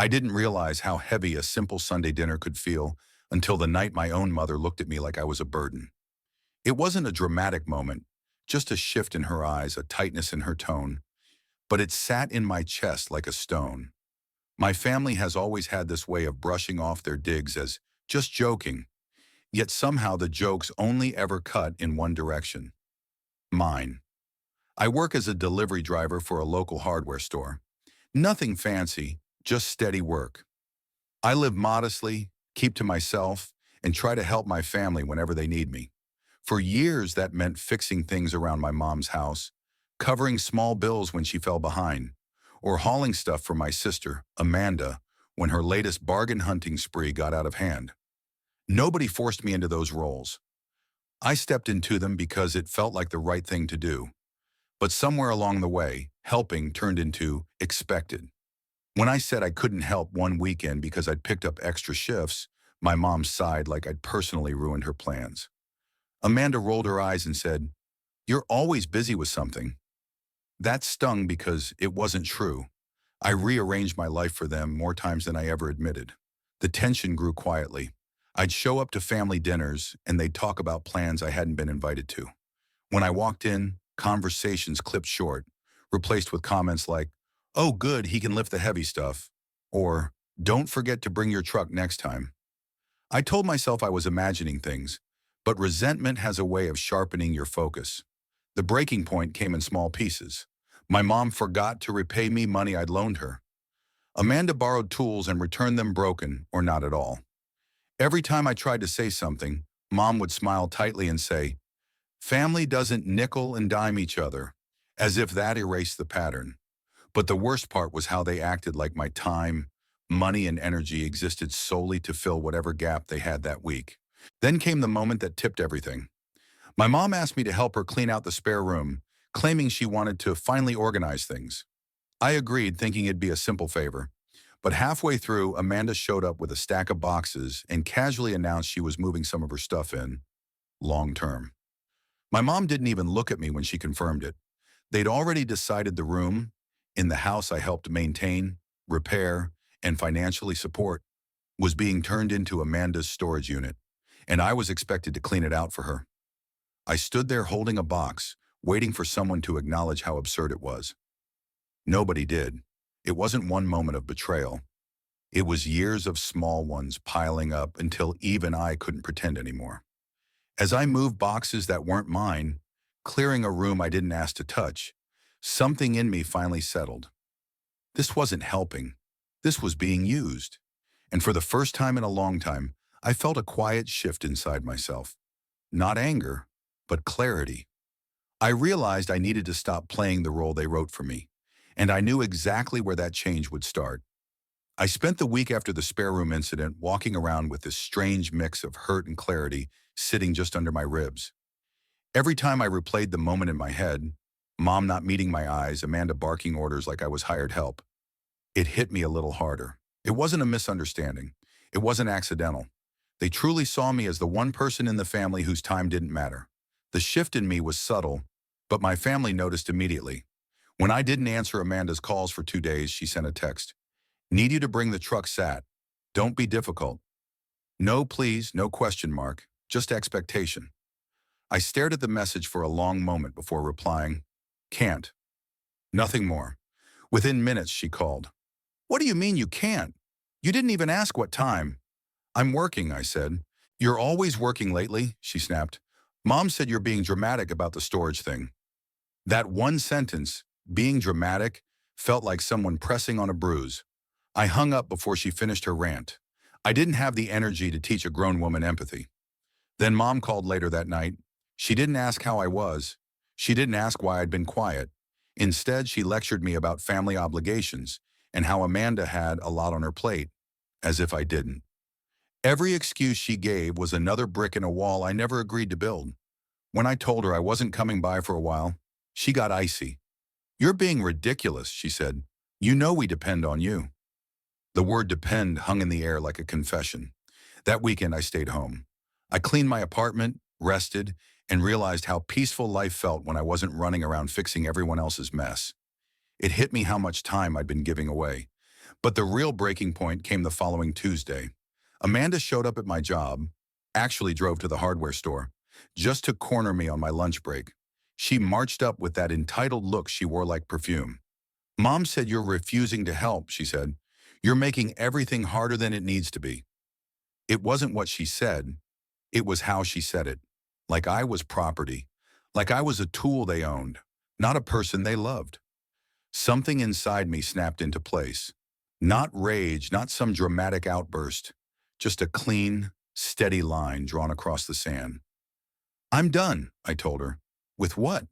I didn't realize how heavy a simple Sunday dinner could feel until the night my own mother looked at me like I was a burden. It wasn't a dramatic moment, just a shift in her eyes, a tightness in her tone, but it sat in my chest like a stone. My family has always had this way of brushing off their digs as just joking, yet somehow the jokes only ever cut in one direction. Mine. I work as a delivery driver for a local hardware store. Nothing fancy, just steady work. I live modestly, keep to myself, and try to help my family whenever they need me. For years, that meant fixing things around my mom's house, covering small bills when she fell behind, or hauling stuff for my sister, Amanda, when her latest bargain hunting spree got out of hand. Nobody forced me into those roles. I stepped into them because it felt like the right thing to do. But somewhere along the way, helping turned into expected. When I said I couldn't help one weekend because I'd picked up extra shifts, my mom sighed like I'd personally ruined her plans. Amanda rolled her eyes and said, "You're always busy with something." That stung because it wasn't true. I rearranged my life for them more times than I ever admitted. The tension grew quietly. I'd show up to family dinners and they'd talk about plans I hadn't been invited to. When I walked in, conversations clipped short, replaced with comments like, "Oh good, he can lift the heavy stuff," or "Don't forget to bring your truck next time." I told myself I was imagining things, but resentment has a way of sharpening your focus. The breaking point came in small pieces. My mom forgot to repay me money I'd loaned her. Amanda borrowed tools and returned them broken or not at all. Every time I tried to say something, Mom would smile tightly and say, "Family doesn't nickel and dime each other," as if that erased the pattern. But the worst part was how they acted like my time, money, and energy existed solely to fill whatever gap they had that week. Then came the moment that tipped everything. My mom asked me to help her clean out the spare room, claiming she wanted to finally organize things. I agreed, thinking it'd be a simple favor. But halfway through, Amanda showed up with a stack of boxes and casually announced she was moving some of her stuff in, long term. My mom didn't even look at me when she confirmed it. They'd already decided the room, in the house I helped maintain, repair, and financially support, was being turned into Amanda's storage unit, and I was expected to clean it out for her. I stood there holding a box, waiting for someone to acknowledge how absurd it was. Nobody did. It wasn't one moment of betrayal. It was years of small ones piling up until even I couldn't pretend anymore. As I moved boxes that weren't mine, clearing a room I didn't ask to touch, something in me finally settled. This wasn't helping. This was being used. And for the first time in a long time, I felt a quiet shift inside myself. Not anger, but clarity. I realized I needed to stop playing the role they wrote for me, and I knew exactly where that change would start. I spent the week after the spare room incident walking around with this strange mix of hurt and clarity sitting just under my ribs. Every time I replayed the moment in my head, Mom not meeting my eyes, Amanda barking orders like I was hired help, it hit me a little harder. It wasn't a misunderstanding. It wasn't accidental. They truly saw me as the one person in the family whose time didn't matter. The shift in me was subtle, but my family noticed immediately. When I didn't answer Amanda's calls for 2 days, she sent a text. "Need you to bring the truck sat. Don't be difficult." No please, no question mark, just expectation. I stared at the message for a long moment before replying, "Can't." Nothing more. Within minutes, she called. "What do you mean you can't? You didn't even ask what time." "I'm working," I said. "You're always working lately," she snapped. "Mom said you're being dramatic about the storage thing." That one sentence, being dramatic, felt like someone pressing on a bruise. I hung up before she finished her rant. I didn't have the energy to teach a grown woman empathy. Then Mom called later that night. She didn't ask how I was. She didn't ask why I'd been quiet. Instead, she lectured me about family obligations and how Amanda had a lot on her plate, as if I didn't. Every excuse she gave was another brick in a wall I never agreed to build. When I told her I wasn't coming by for a while, she got icy. "You're being ridiculous," she said. "You know we depend on you." The word depend hung in the air like a confession. That weekend I stayed home. I cleaned my apartment, rested, and realized how peaceful life felt when I wasn't running around fixing everyone else's mess. It hit me how much time I'd been giving away. But the real breaking point came the following Tuesday. Amanda showed up at my job, actually drove to the hardware store, just to corner me on my lunch break. She marched up with that entitled look she wore like perfume. "Mom said you're refusing to help," she said. "You're making everything harder than it needs to be." It wasn't what she said, it was how she said it. Like I was property, like I was a tool they owned, not a person they loved. Something inside me snapped into place. Not rage, not some dramatic outburst, just a clean, steady line drawn across the sand. "I'm done," I told her. "With what?"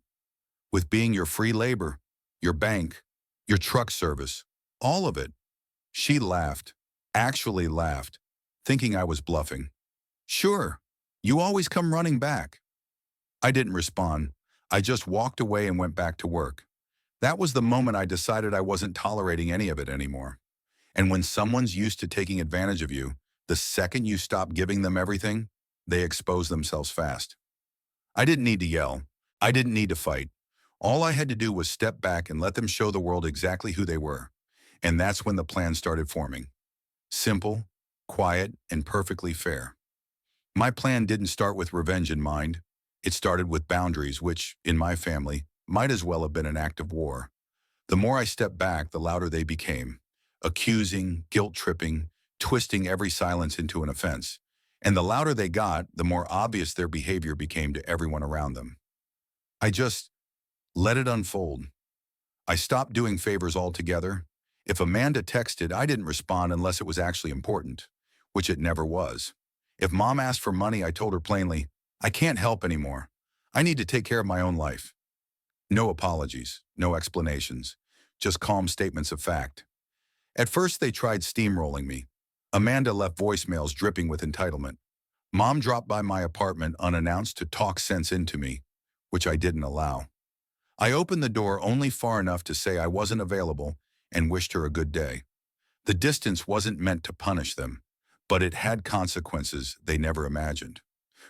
"With being your free labor, your bank, your truck service, all of it." She laughed, actually laughed, thinking I was bluffing. "Sure, you always come running back." I didn't respond. I just walked away and went back to work. That was the moment I decided I wasn't tolerating any of it anymore. And when someone's used to taking advantage of you, the second you stop giving them everything, they expose themselves fast. I didn't need to yell. I didn't need to fight. All I had to do was step back and let them show the world exactly who they were. And that's when the plan started forming. Simple, quiet, and perfectly fair. My plan didn't start with revenge in mind. It started with boundaries, which, in my family, might as well have been an act of war. The more I stepped back, the louder they became, accusing, guilt-tripping, twisting every silence into an offense. And the louder they got, the more obvious their behavior became to everyone around them. I just let it unfold. I stopped doing favors altogether. If Amanda texted, I didn't respond unless it was actually important, which it never was. If Mom asked for money, I told her plainly, "I can't help anymore. I need to take care of my own life." No apologies, no explanations, just calm statements of fact. At first, they tried steamrolling me. Amanda left voicemails dripping with entitlement. Mom dropped by my apartment unannounced to talk sense into me, which I didn't allow. I opened the door only far enough to say I wasn't available and wished her a good day. The distance wasn't meant to punish them, but it had consequences they never imagined.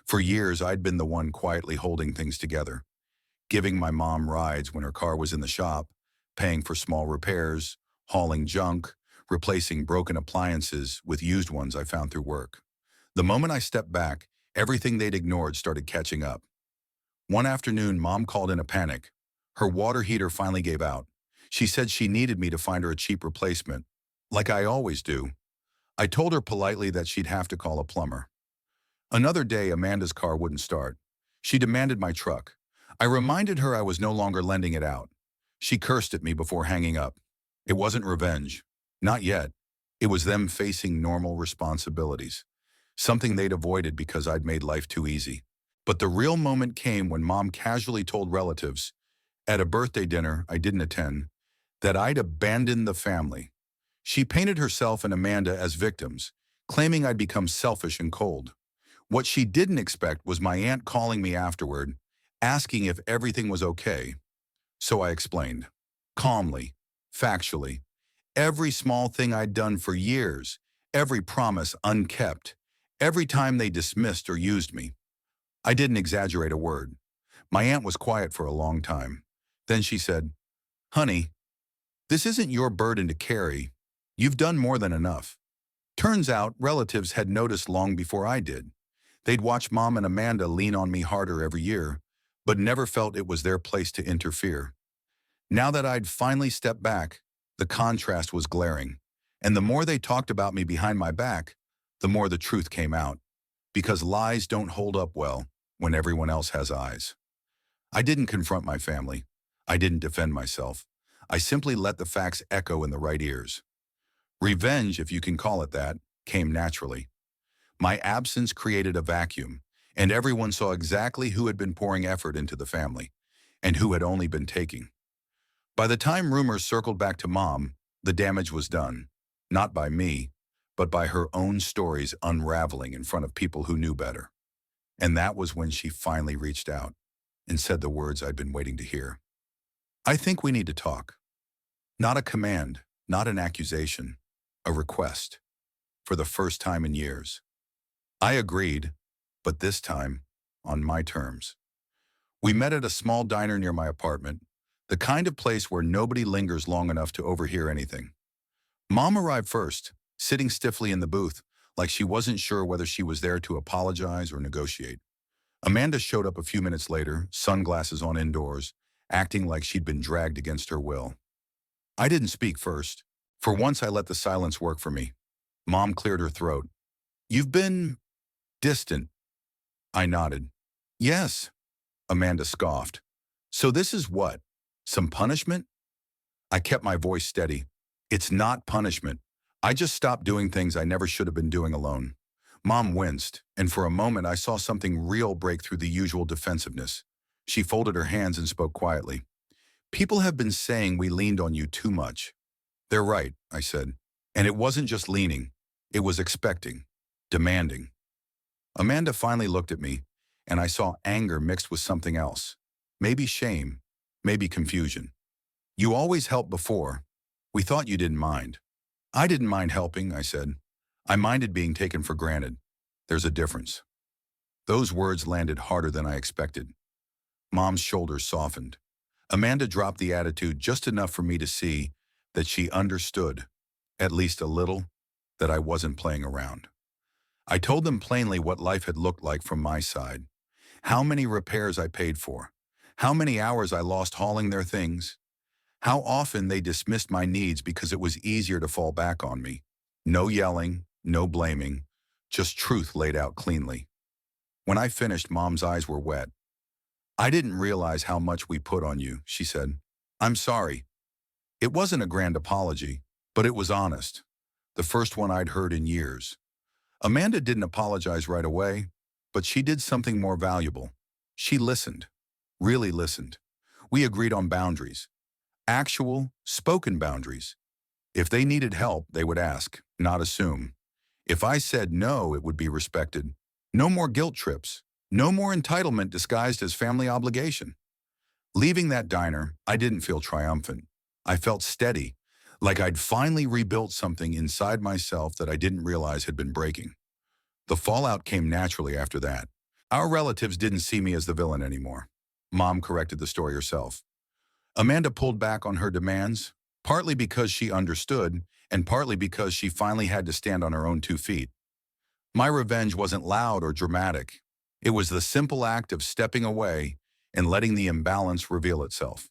For years, I'd been the one quietly holding things together, giving my mom rides when her car was in the shop, paying for small repairs, hauling junk, replacing broken appliances with used ones I found through work. The moment I stepped back, everything they'd ignored started catching up. One afternoon, Mom called in a panic. Her water heater finally gave out. She said she needed me to find her a cheap replacement, like I always do. I told her politely that she'd have to call a plumber. Another day, Amanda's car wouldn't start. She demanded my truck. I reminded her I was no longer lending it out. She cursed at me before hanging up. It wasn't revenge. Not yet. It was them facing normal responsibilities, something they'd avoided because I'd made life too easy. But the real moment came when Mom casually told relatives, at a birthday dinner I didn't attend, that I'd abandoned the family. She painted herself and Amanda as victims, claiming I'd become selfish and cold. What she didn't expect was my aunt calling me afterward, asking if everything was okay. So I explained, calmly, factually, every small thing I'd done for years, every promise unkept, every time they dismissed or used me. I didn't exaggerate a word. My aunt was quiet for a long time. Then she said, "Honey, this isn't your burden to carry. You've done more than enough." Turns out relatives had noticed long before I did. They'd watched Mom and Amanda lean on me harder every year, but never felt it was their place to interfere. Now that I'd finally stepped back, the contrast was glaring. And the more they talked about me behind my back, the more the truth came out. Because lies don't hold up well when everyone else has eyes. I didn't confront my family. I didn't defend myself. I simply let the facts echo in the right ears. Revenge, if you can call it that, came naturally. My absence created a vacuum, and everyone saw exactly who had been pouring effort into the family, and who had only been taking. By the time rumors circled back to Mom, the damage was done. Not by me, but by her own stories unraveling in front of people who knew better. And that was when she finally reached out and said the words I'd been waiting to hear. "I think we need to talk." Not a command, not an accusation, a request, for the first time in years. I agreed, but this time, on my terms. We met at a small diner near my apartment, the kind of place where nobody lingers long enough to overhear anything. Mom arrived first, sitting stiffly in the booth, like she wasn't sure whether she was there to apologize or negotiate. Amanda showed up a few minutes later, sunglasses on indoors, acting like she'd been dragged against her will. I didn't speak first. For once, I let the silence work for me. Mom cleared her throat. "You've been distant." I nodded. "Yes," Amanda scoffed. "So this is what? Some punishment?" I kept my voice steady. "It's not punishment. I just stopped doing things I never should have been doing alone." Mom winced, and for a moment I saw something real break through the usual defensiveness. She folded her hands and spoke quietly. "People have been saying we leaned on you too much." "They're right," I said. "And it wasn't just leaning. It was expecting, demanding." Amanda finally looked at me, and I saw anger mixed with something else. Maybe shame, maybe confusion. "You always helped before. We thought you didn't mind." "I didn't mind helping," I said. "I minded being taken for granted. There's a difference." Those words landed harder than I expected. Mom's shoulders softened. Amanda dropped the attitude just enough for me to see that she understood, at least a little, that I wasn't playing around. I told them plainly what life had looked like from my side. How many repairs I paid for. How many hours I lost hauling their things. How often they dismissed my needs because it was easier to fall back on me. No yelling, no blaming, just truth laid out cleanly. When I finished, Mom's eyes were wet. "I didn't realize how much we put on you," she said. "I'm sorry." It wasn't a grand apology, but it was honest. The first one I'd heard in years. Amanda didn't apologize right away, but she did something more valuable. She listened, really listened. We agreed on boundaries, actual, spoken boundaries. If they needed help, they would ask, not assume. If I said no, it would be respected. No more guilt trips. No more entitlement disguised as family obligation. Leaving that diner, I didn't feel triumphant. I felt steady, like I'd finally rebuilt something inside myself that I didn't realize had been breaking. The fallout came naturally after that. Our relatives didn't see me as the villain anymore. Mom corrected the story herself. Amanda pulled back on her demands, partly because she understood, and partly because she finally had to stand on her own 2 feet. My revenge wasn't loud or dramatic. It was the simple act of stepping away and letting the imbalance reveal itself.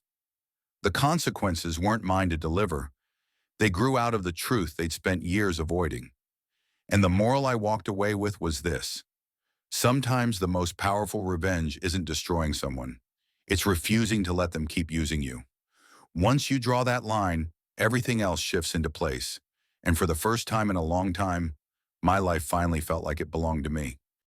The consequences weren't mine to deliver. They grew out of the truth they'd spent years avoiding. And the moral I walked away with was this: sometimes the most powerful revenge isn't destroying someone. It's refusing to let them keep using you. Once you draw that line, everything else shifts into place. And for the first time in a long time, my life finally felt like it belonged to me.